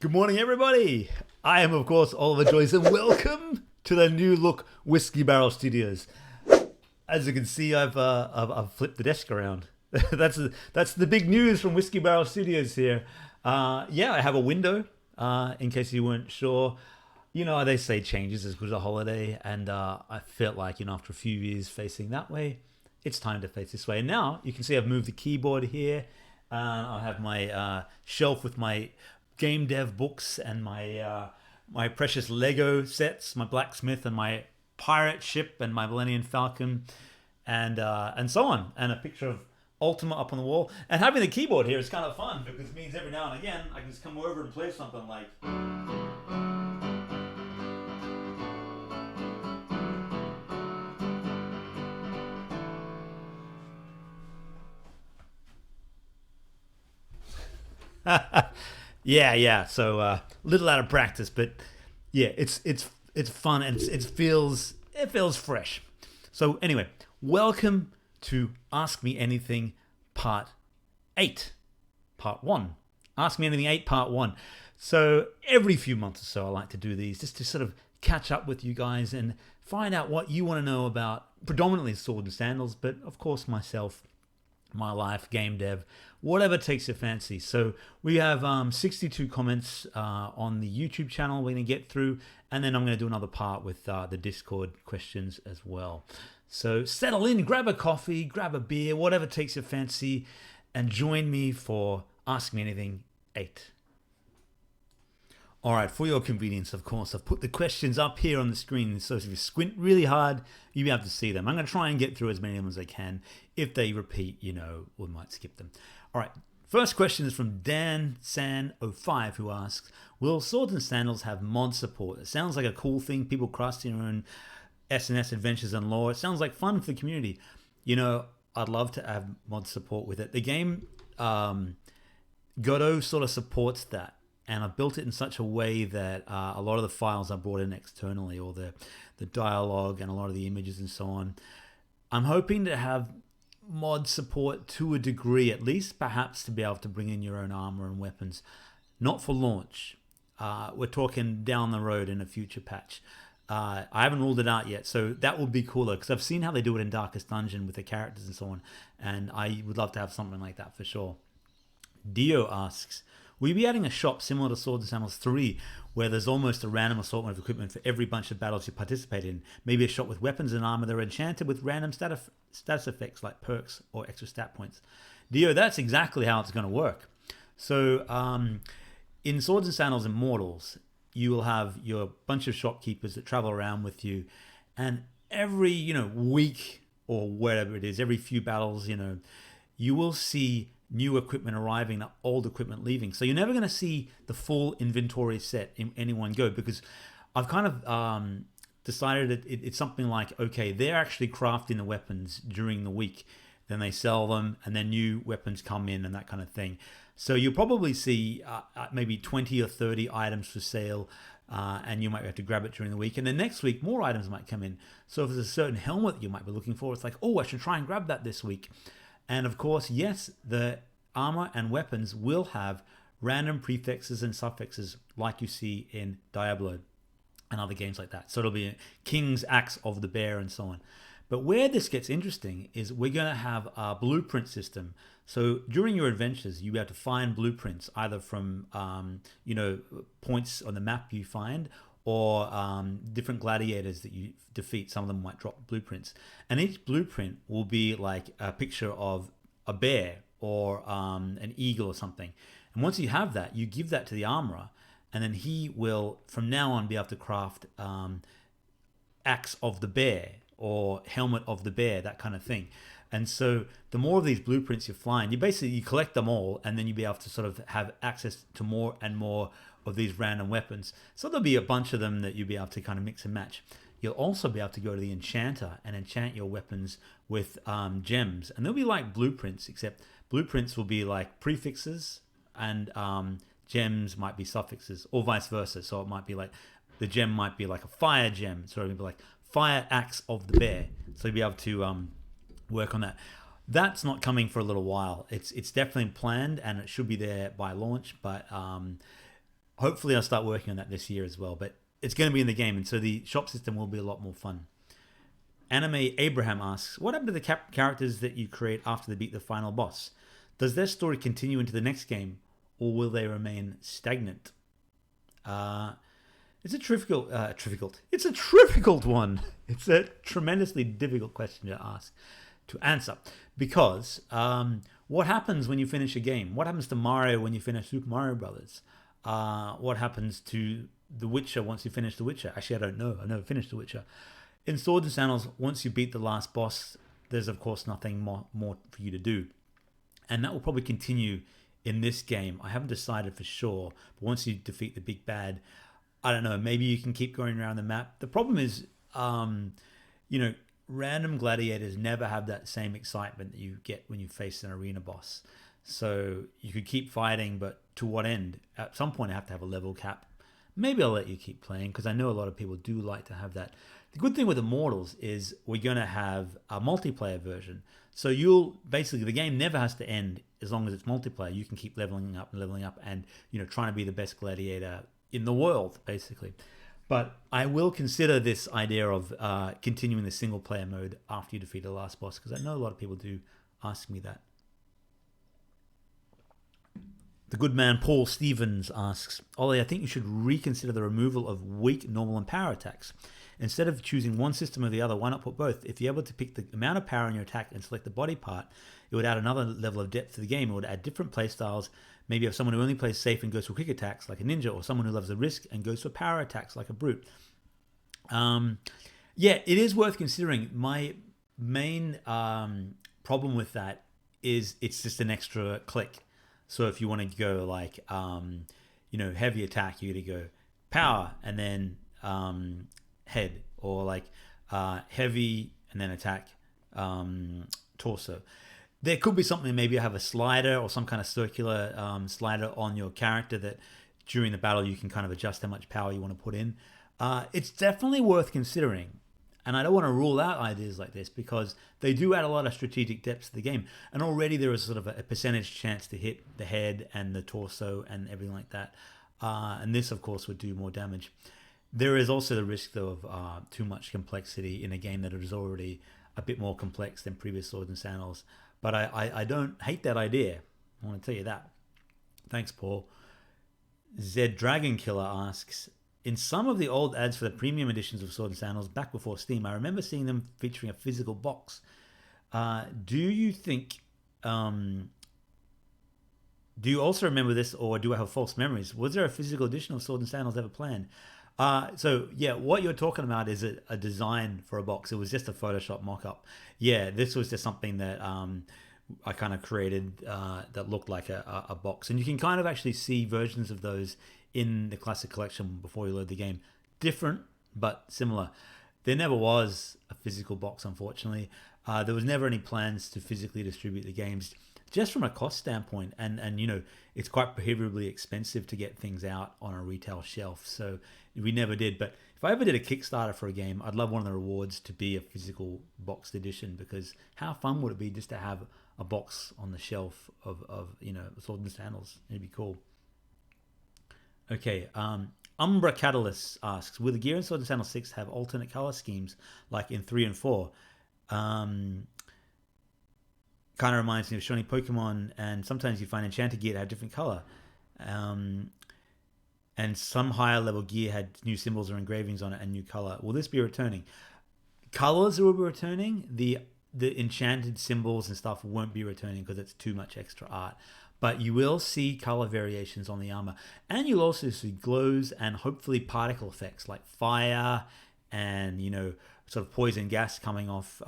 Good morning, everybody. I am, of course, Oliver Joyce, and welcome to the new look Whiskeybarrel Studios. As you can see, I've flipped the desk around. that's the big news from Whiskeybarrel Studios here. Yeah, I have a window. In case you weren't sure, you know they say change is as good as a holiday, and I felt like after a few years facing that way, it's time to face this way. And now you can see I've moved the keyboard here. I have my shelf with my game dev books and my my precious Lego sets, my blacksmith and my pirate ship and my Millennium Falcon, and so on, and a picture of Ultima up on the wall. And having the keyboard here is kind of fun because it means every now and again I can just come over and play something like. Yeah. So little out of practice, but yeah, it's fun and it feels fresh. So anyway, welcome to Ask Me Anything Part 8, Part 1. Ask Me Anything 8, Part 1. So every few months or so, I like to do these just to sort of catch up with you guys and find out what you want to know about predominantly Sword and Sandals, but of course myself, my life, game dev, whatever takes your fancy. So we have 62 comments on the YouTube channel we're going to get through, and then I'm going to do another part with the Discord questions as well. So settle in, grab a coffee, grab a beer, whatever takes your fancy, and join me for Ask Me Anything 8. All right, for your convenience, of course, I've put the questions up here on the screen, so if you squint really hard, you'll be able to see them. I'm going to try and get through as many of them as I can. If they repeat, we might skip them. All right, first question is from Dan San05, who asks, will Swords and Sandals have mod support? It sounds like a cool thing, people crafting their own S&S adventures and lore. It sounds like fun for the community. I'd love to have mod support with it. The game, Godot sort of supports that. And I've built it in such a way that a lot of the files are brought in externally, or the dialogue and a lot of the images and so on. I'm hoping to have mod support to a degree, at least perhaps to be able to bring in your own armor and weapons. Not for launch. We're talking down the road in a future patch. I haven't ruled it out yet, so that would be cooler because I've seen how they do it in Darkest Dungeon with the characters and so on, and I would love to have something like that for sure. Dio asks, will you be adding a shop similar to Swords and Sandals 3 where there's almost a random assortment of equipment for every bunch of battles you participate in? Maybe a shop with weapons and armor that are enchanted with random status effects like perks or extra stat points. Dio, that's exactly how it's going to work. So in Swords and Sandals Immortals, you will have your bunch of shopkeepers that travel around with you, and every week or whatever it is, every few battles, you will see new equipment arriving, old equipment leaving. So you're never going to see the full inventory set in any one go, because I've kind of decided that it's something like, okay, they're actually crafting the weapons during the week, then they sell them, and then new weapons come in and that kind of thing. So you'll probably see maybe 20 or 30 items for sale, and you might have to grab it during the week. And then next week, more items might come in. So if there's a certain helmet that you might be looking for, it's like, oh, I should try and grab that this week. And of course, yes, the armor and weapons will have random prefixes and suffixes like you see in Diablo and other games like that. So it'll be King's Axe of the Bear and so on. But where this gets interesting is we're going to have a blueprint system. So during your adventures, you have to find blueprints either from points on the map you find, or different gladiators that you defeat. Some of them might drop blueprints. And each blueprint will be like a picture of a bear or an eagle or something. And once you have that, you give that to the armorer, and then he will, from now on, be able to craft axe of the bear or helmet of the bear, that kind of thing. And so the more of these blueprints you find, you collect them all, and then you'll be able to sort of have access to more and more of these random weapons. So there'll be a bunch of them that you'll be able to kind of mix and match. You'll also be able to go to the enchanter and enchant your weapons with gems. And they'll be like blueprints, except blueprints will be like prefixes, and gems might be suffixes, or vice versa. So it might be like, the gem might be like a fire gem. So it'll be like fire axe of the bear. So you'll be able to work on that. That's not coming for a little while. It's definitely planned, and it should be there by launch, but Hopefully I'll start working on that this year as well, but it's going to be in the game, and so the shop system will be a lot more fun. Anime Abraham asks, what happened to the characters that you create after they beat the final boss? Does their story continue into the next game, or will they remain stagnant? It's a It's a difficult one. It's a tremendously difficult question to answer, because what happens when you finish a game? What happens to Mario when you finish Super Mario Brothers? What happens to The Witcher once you finish The Witcher? Actually, I don't know. I've never finished The Witcher. In Swords and Sandals, once you beat the last boss, there's of course nothing more for you to do. And that will probably continue in this game. I haven't decided for sure, but once you defeat the big bad, I don't know, maybe you can keep going around the map. The problem is, random gladiators never have that same excitement that you get when you face an arena boss. So you could keep fighting, but to what end? At some point I have to have a level cap. Maybe I'll let you keep playing, because I know a lot of people do like to have that. The good thing with Immortals is we're going to have a multiplayer version. So the game never has to end as long as it's multiplayer. You can keep leveling up and, trying to be the best gladiator in the world, basically. But I will consider this idea of continuing the single player mode after you defeat the last boss, because I know a lot of people do ask me that. The good man Paul Stevens asks, Ollie, I think you should reconsider the removal of weak, normal, and power attacks. Instead of choosing one system or the other, why not put both? If you're able to pick the amount of power in your attack and select the body part, it would add another level of depth to the game. It would add different play styles. Maybe you have someone who only plays safe and goes for quick attacks like a ninja, or someone who loves the risk and goes for power attacks like a brute. It is worth considering. My main problem with that is it's just an extra click. So if you want to go like, heavy attack, you got to go power and then head, or like heavy and then attack torso. There could be something, maybe you have a slider or some kind of circular slider on your character that during the battle you can kind of adjust how much power you want to put in. It's definitely worth considering. And I don't want to rule out ideas like this, because they do add a lot of strategic depth to the game. And already there is sort of a percentage chance to hit the head and the torso and everything like that. And this, of course, would do more damage. There is also the risk, though, of too much complexity in a game that is already a bit more complex than previous Swords and Sandals. But I don't hate that idea. I want to tell you that. Thanks, Paul. Zed Dragon Killer asks, in some of the old ads for the premium editions of Swords and Sandals back before Steam, I remember seeing them featuring a physical box. Do you think... do you also remember this, or do I have false memories? Was there a physical edition of Swords and Sandals ever planned? What you're talking about is a design for a box. It was just a Photoshop mock-up. Yeah, this was just something that I kind of created that looked like a box. And you can kind of actually see versions of those in the Classic Collection before you load the game. Different, but similar. There never was a physical box, unfortunately. There was never any plans to physically distribute the games, just from a cost standpoint. And it's quite prohibitively expensive to get things out on a retail shelf. So we never did. But if I ever did a Kickstarter for a game, I'd love one of the rewards to be a physical boxed edition, because how fun would it be just to have a box on the shelf of Swords and Sandals? It'd be cool. Okay, Umbra Catalyst asks, will the gear in Swords and Sandals 6 have alternate color schemes like in 3 and 4? Kind of reminds me of shiny Pokemon, and sometimes you find enchanted gear to have different color. And some higher level gear had new symbols or engravings on it and new color. Will this be returning? Colors will be returning. The enchanted symbols and stuff won't be returning because it's too much extra art. But you will see color variations on the armor, and you'll also see glows and hopefully particle effects like fire and sort of poison gas coming off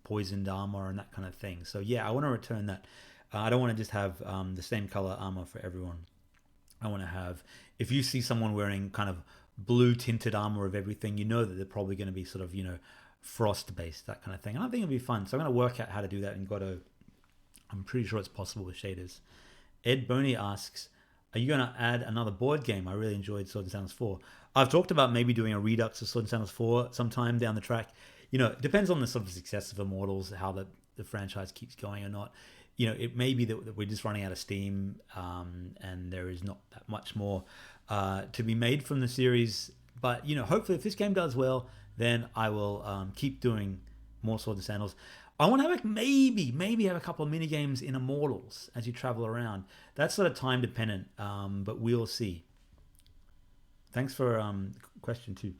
poisoned armor and that kind of thing. So yeah, I want to return that. I don't want to just have the same color armor for everyone. I want to have, if you see someone wearing kind of blue tinted armor of everything, you know that they're probably going to be sort of frost based, that kind of thing. And I think it'll be fun. So I'm going to work out how to do that in Godot. I'm pretty sure it's possible with shaders. Ed Boney asks, are you going to add another board game? I really enjoyed Swords and Sandals 4. I've talked about maybe doing a redux of Swords and Sandals 4 sometime down the track. It depends on the sort of success of Immortals, how the franchise keeps going or not. it may be that we're just running out of steam, and there is not that much more to be made from the series. But hopefully, if this game does well, then I will keep doing more Swords and Sandals. I want to have maybe have a couple of mini games in Immortals as you travel around. That's sort of time dependent, but we'll see. Thanks for question 2.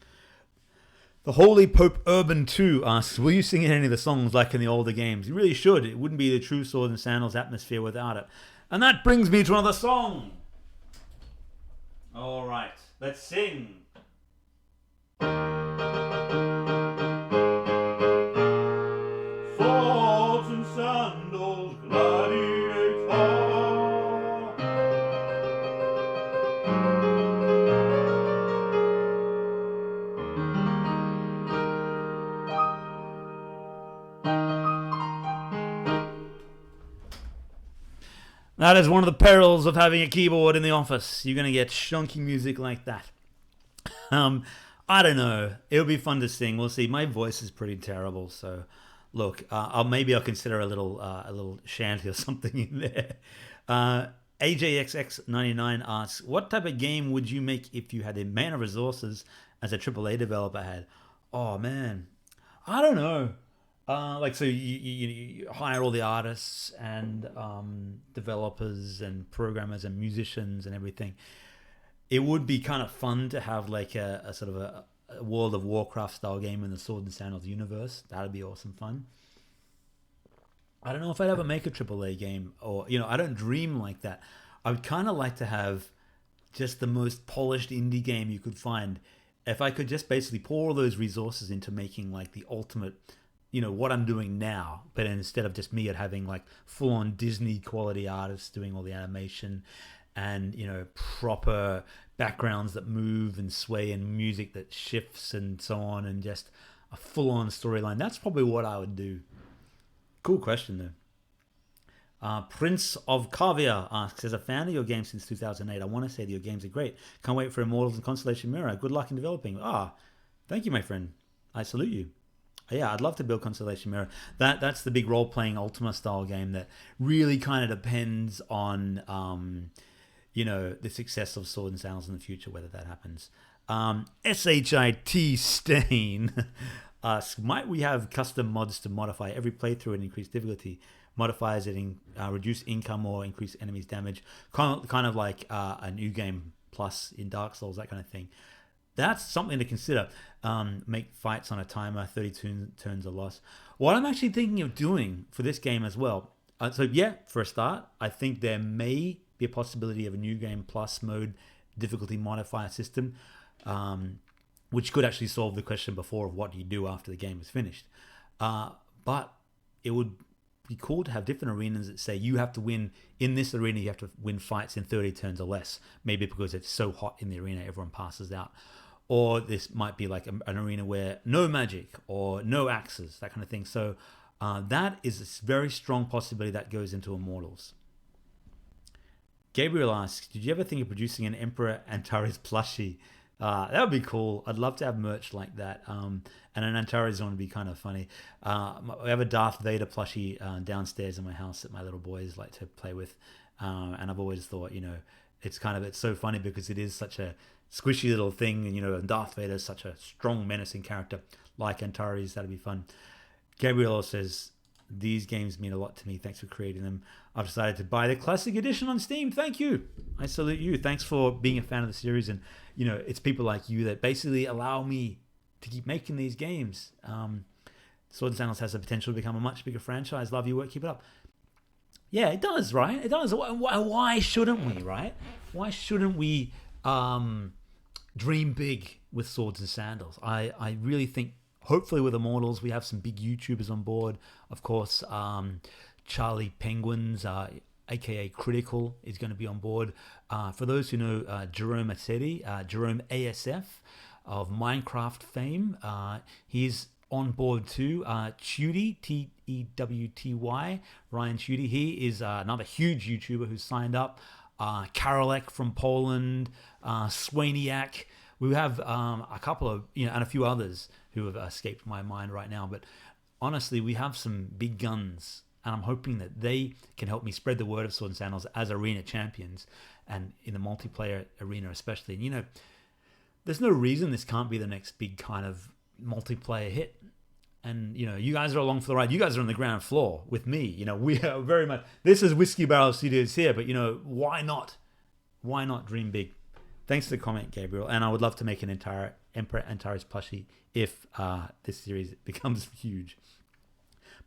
The Holy Pope Urban 2 asks, will you sing any of the songs like in the older games? You really should. It wouldn't be the true Swords and Sandals atmosphere without it. And that brings me to another song. All right, let's sing. Swords and Sandals Gladiator. That is one of the perils of having a keyboard in the office. You're going to get shonky music like that. I don't know. It'll be fun to sing. We'll see. My voice is pretty terrible, so look, maybe I'll consider a little shanty or something in there. AJXX99 asks, what type of game would you make if you had the amount of resources as a AAA developer had? Oh man, I don't know. So you hire all the artists and developers and programmers and musicians and everything. It would be kind of fun to have like a sort of a World of Warcraft style game in the Sword and Sandals universe. That'd be awesome fun. I don't know if I'd ever make a AAA game, or I don't dream like that. I would kind of like to have just the most polished indie game you could find. If I could just basically pour all those resources into making like the ultimate, what I'm doing now, but instead of just me at having like full-on Disney quality artists doing all the animation and proper backgrounds that move and sway and music that shifts and so on, and just a full-on storyline. That's probably what I would do. Cool question though. Prince of Caviar asks, as a fan of your game since 2008, I want to say that your games are great. Can't wait for Immortals and Constellation Mirror. Good luck in developing. Thank you, my friend. I salute you. Yeah, I'd love to build Constellation Mirror. That's the big role-playing Ultima style game that really kind of depends on the success of Sword and Sandals in the future, whether that happens. SHIT Stain asks, might we have custom mods to modify every playthrough and increase difficulty? Modifiers that reduce income or increase enemies damage, kind of like a New Game Plus in Dark Souls, that kind of thing. That's something to consider. Make fights on a timer, 32 turns a loss. What I'm actually thinking of doing for this game as well. For a start, I think there may be a possibility of a New Game Plus mode difficulty modifier system, which could actually solve the question before of what do you do after the game is finished. But it would be cool to have different arenas that say you have to win in this arena, you have to win fights in 30 turns or less, maybe because it's so hot in the arena everyone passes out. Or this might be like an arena where no magic or no axes, that kind of thing. So that is a very strong possibility that goes into Immortals. Gabriel asks, did you ever think of producing an Emperor Antares plushie? That would be cool. I'd love to have merch like that. And an Antares one would be kind of funny. We have a Darth Vader plushie downstairs in my house that my little boys like to play with. And I've always thought, it's so funny because it is such a squishy little thing. And, Darth Vader is such a strong, menacing character like Antares. That'd be fun. Gabriel says, these games mean a lot to me. Thanks for creating them. I've decided to buy the classic edition on Steam. Thank you. I salute you. Thanks for being a fan of the series. And, it's people like you that basically allow me to keep making these games. Sword and Sandals has the potential to become a much bigger franchise. Love your work. Keep it up. Yeah, it does, right? It does. Why shouldn't we, right? Why shouldn't we dream big with Swords and Sandals? I really think, hopefully with Immortals, we have some big YouTubers on board. Of course, Charlie Penguins, aka Critical, is going to be on board. For those who know Jerome Assetti, Jerome ASF of Minecraft fame, he's on board too. Tudy, Tewty, Ryan Tudy, he is another huge YouTuber who's signed up. Karolek from Poland, Swaniak. We have a couple of, and a few others who have escaped my mind right now. But honestly, we have some big guns and I'm hoping that they can help me spread the word of Sword and Sandals as arena champions, and in the multiplayer arena especially. And there's no reason this can't be the next big kind of multiplayer hit. And you guys are along for the ride. You guys are on the ground floor with me. We are very much. This is Whiskeybarrel Studios here, but why not? Why not dream big? Thanks for the comment, Gabriel. And I would love to make an entire Emperor Antares plushie if this series becomes huge.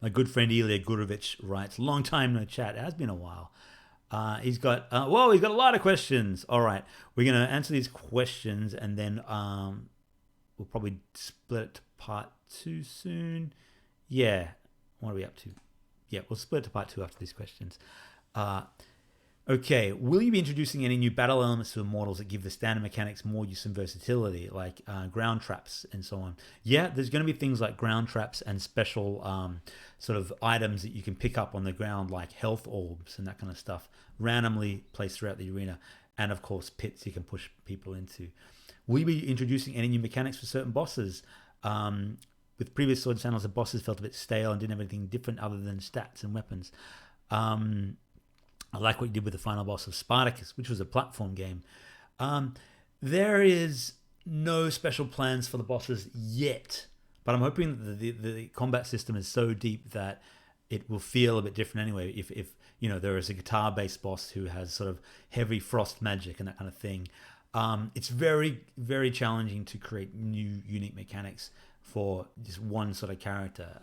My good friend Ilya Gurovich writes, long time no chat. It has been a while. He's got a lot of questions. All right, we're going to answer these questions, and then we'll probably split it to part 2 soon. Yeah, what are we up to? Yeah, we'll split it to part 2 after these questions. Okay, will you be introducing any new battle elements to Immortals that give the standard mechanics more use and versatility, like ground traps and so on? Yeah, there's going to be things like ground traps and special sort of items that you can pick up on the ground, like health orbs and that kind of stuff, randomly placed throughout the arena. And of course, pits you can push people into. Will you be introducing any new mechanics for certain bosses? With previous Sword and Sandals, the bosses felt a bit stale and didn't have anything different other than stats and weapons. I like what you did with the final boss of Spartacus, which was a platform game. There is no special plans for the bosses yet, but I'm hoping that the combat system is so deep that it will feel a bit different anyway. If there is a guitar-based boss who has sort of heavy frost magic and that kind of thing, it's very, very challenging to create new, unique mechanics for just one sort of character.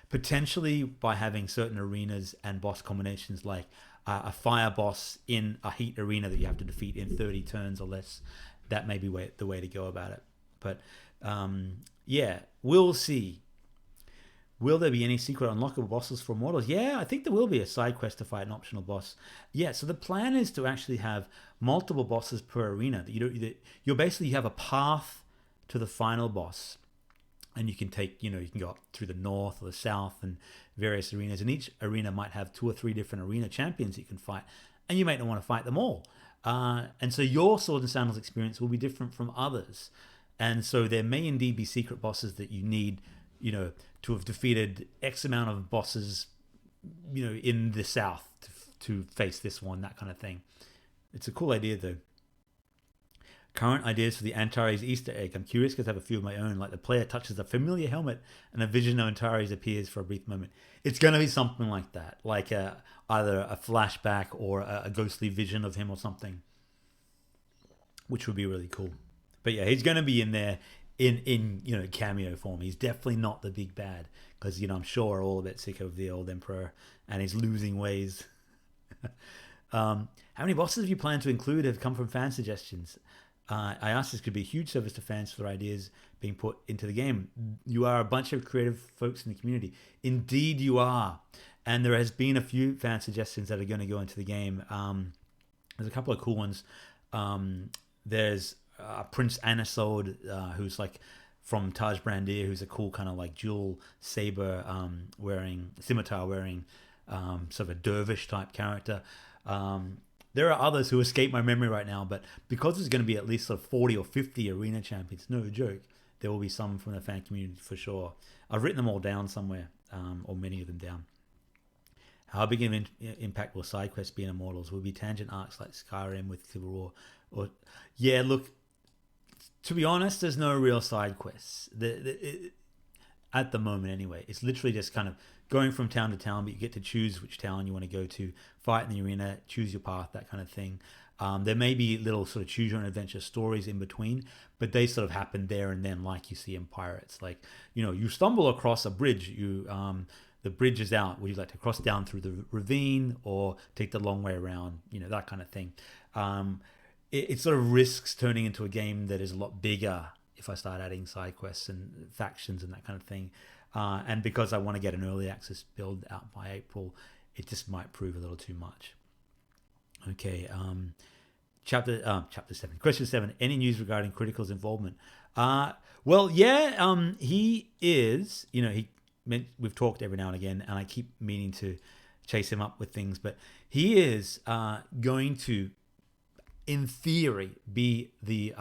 Potentially by having certain arenas and boss combinations, like a fire boss in a heat arena that you have to defeat in 30 turns or less. That may be the way to go about it. But yeah, we'll see. Will there be any secret unlockable bosses for Immortals? Yeah, I think there will be a side quest to fight an optional boss. Yeah, so the plan is to actually have multiple bosses per arena. You basically have a path to the final boss. And you can take, you can go up through the north or the south and various arenas. And each arena might have 2 or 3 different arena champions you can fight. And you might not want to fight them all. And so your Sword and Sandals experience will be different from others. And so there may indeed be secret bosses that you need, to have defeated X amount of bosses, in the south to face this one, that kind of thing. It's a cool idea, though. Current ideas for the Antares Easter egg. I'm curious because I have a few of my own, like the player touches a familiar helmet and a vision of Antares appears for a brief moment. It's going to be something like that, like either a flashback or a ghostly vision of him or something, which would be really cool. But yeah, he's going to be in there in cameo form. He's definitely not the big bad because, I'm sure we're all a bit sick of the old Emperor and his losing ways. How many bosses have you planned to include have come from fan suggestions? I asked this could be a huge service to fans for ideas being put into the game. You are a bunch of creative folks in the community. Indeed you are. And there has been a few fan suggestions that are going to go into the game. There's a couple of cool ones. There's Prince Anasolde, who's like from Taj Brandir, who's a cool kind of like dual saber scimitar wearing sort of a dervish type character. There are others who escape my memory right now, but because there's going to be at least sort of 40 or 50 arena champions, no joke, there will be some from the fan community for sure. I've written them all down somewhere, or many of them down. How big an impact will side quests be in Immortals? Will it be tangent arcs like Skyrim with Civil War? Yeah, look, to be honest, there's no real side quests. At the moment anyway. It's literally just kind of going from town to town, but you get to choose which town you want to go to, fight in the arena, choose your path, that kind of thing. There may be little sort of choose your own adventure stories in between, but they sort of happen there and then, like you see in Pirates. Like, you stumble across a bridge, the bridge is out. Would you like to cross down through the ravine or take the long way around? That kind of thing. It sort of risks turning into a game that is a lot bigger if I start adding side quests and factions and that kind of thing. And because I want to get an early access build out by April, it just might prove a little too much. Okay, chapter 7. Question 7. Any news regarding Critical's involvement? Well, yeah, he is, we've talked every now and again, and I keep meaning to chase him up with things, but he is going to, in theory, be the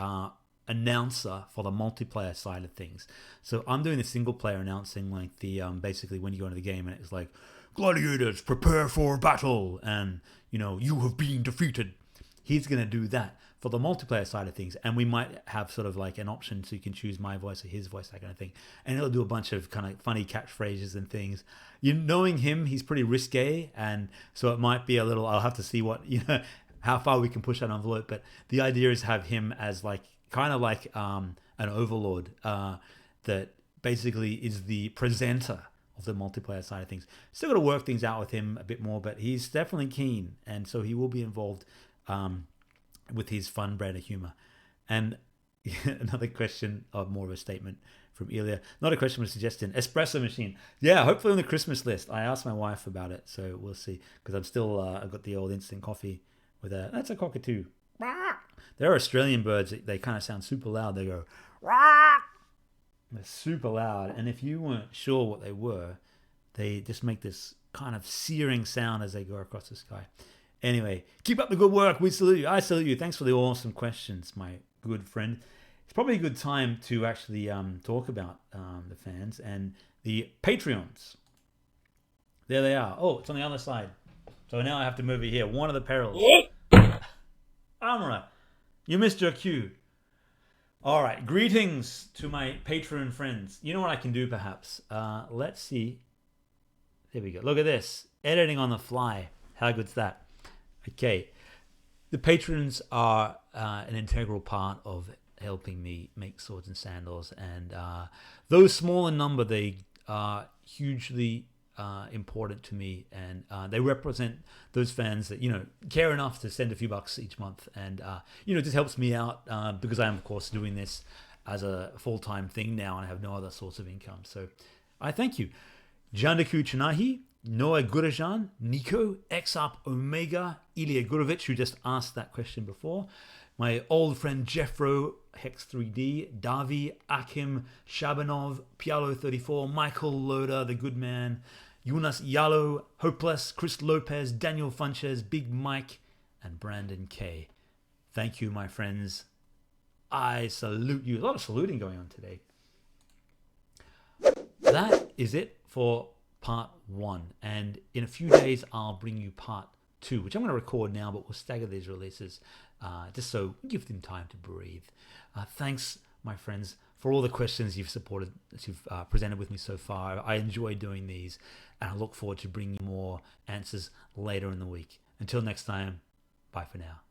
announcer for the multiplayer side of things. So I'm doing the single player announcing, like the basically when you go into the game and it's like, gladiators, prepare for battle, and you have been defeated. He's going to do that for the multiplayer side of things, and we might have sort of like an option so you can choose my voice or his voice, that kind of thing, and he'll do a bunch of kind of funny catchphrases and things. Knowing him, he's pretty risque, and so it might be a little, I'll have to see what how far we can push that envelope, but the idea is have him as like kind of like an overlord that basically is the presenter of the multiplayer side of things. Still got to work things out with him a bit more, but he's definitely keen, and so he will be involved with his fun brand of humor. And another question, or more of a statement from Ilya. Not a question, but a suggestion. Espresso machine. Yeah, hopefully on the Christmas list. I asked my wife about it, so we'll see. Because I'm still, I've got the old instant coffee with that's a cockatoo. There are Australian birds, they kind of sound super loud. They go, they're super loud. And if you weren't sure what they were, they just make this kind of searing sound as they go across the sky. Anyway, keep up the good work. We salute you. I salute you. Thanks for the awesome questions, my good friend. It's probably a good time to actually talk about the fans and the Patreons. There they are. Oh, it's on the other side. So now I have to move over here. One of the perils. Amara, you missed your cue. All right. Greetings to my Patreon friends. You know what I can do, perhaps? Let's see. There we go. Look at this. Editing on the fly. How good's that? Okay. The patrons are an integral part of helping me make swords and sandals. And though small in number, they are hugely important to me. And they represent those fans that, care enough to send a few bucks each month. And, it just helps me out because I am, of course, doing this as a full-time thing now, and I have no other source of income. So I thank you. Jandaku Chanahi, Noah Gurajan, Nico, XUp Omega, Ilya Gurovic, who just asked that question before. My old friend Jeffro, Hex3D, Davi, Akim, Shabanov, Pialo34, Michael Loda, The Good Man, Jonas Yalo, Hopeless, Chris Lopez, Daniel Funches, Big Mike, and Brandon K. Thank you, my friends. I salute you. A lot of saluting going on today. That is it for part 1. And in a few days, I'll bring you part 2, which I'm going to record now, but we'll stagger these releases just so we give them time to breathe. Thanks, my friends, for all the questions you've supported, that you've presented with me so far. I enjoy doing these, and I look forward to bringing more answers later in the week. Until next time, bye for now.